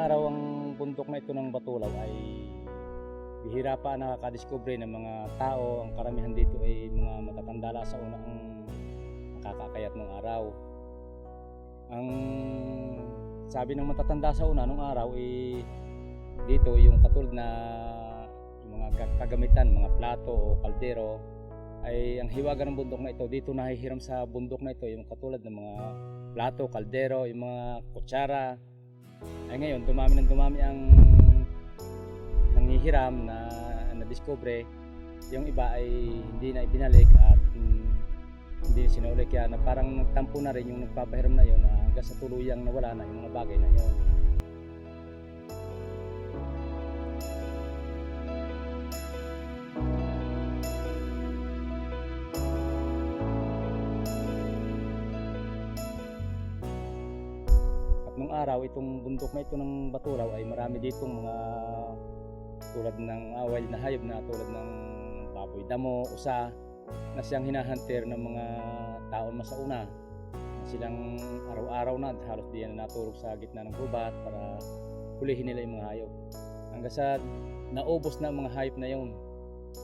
araw ang bundok na ito ng Batulaw ay bihira pa nakakadiskubre ng mga tao. Ang karamihan dito ay mga matatanda sa una ang nakakakayat ng araw. Ang sabi ng matatanda sa una nung araw ay dito yung katulad na yung mga kagamitan, mga plato o kaldero, ay ang hiwaga ng bundok na ito dito nahihiram sa bundok na ito yung katulad ng mga plato, kaldero, yung mga kutsara. Ay ngayon dumami ang nanghihiram na nadiskubre. Yung iba ay hindi na ibinalik at hindi sinaulit, kaya na parang nagtampo na rin yung nagpapahiram na yun hanggang sa tuluyang nawala na yung mga bagay na yun. Nung araw, itong bundok na ito ng Batulaw ay marami ditong mga tulad ng wild na hayop na tulad ng baboy damo, usa na siyang hinahunter ng mga taon masauna. Silang araw-araw na halos diyan na natulog sa gitna ng gubat para hulihin nila yung mga hayop. Hanggang sa naubos na ang mga hayop na yun.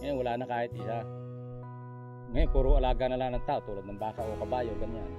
Ngayon wala na kahit isa. Ngayon puro alaga na lang ng tao tulad ng baka o kabayo, ganyan.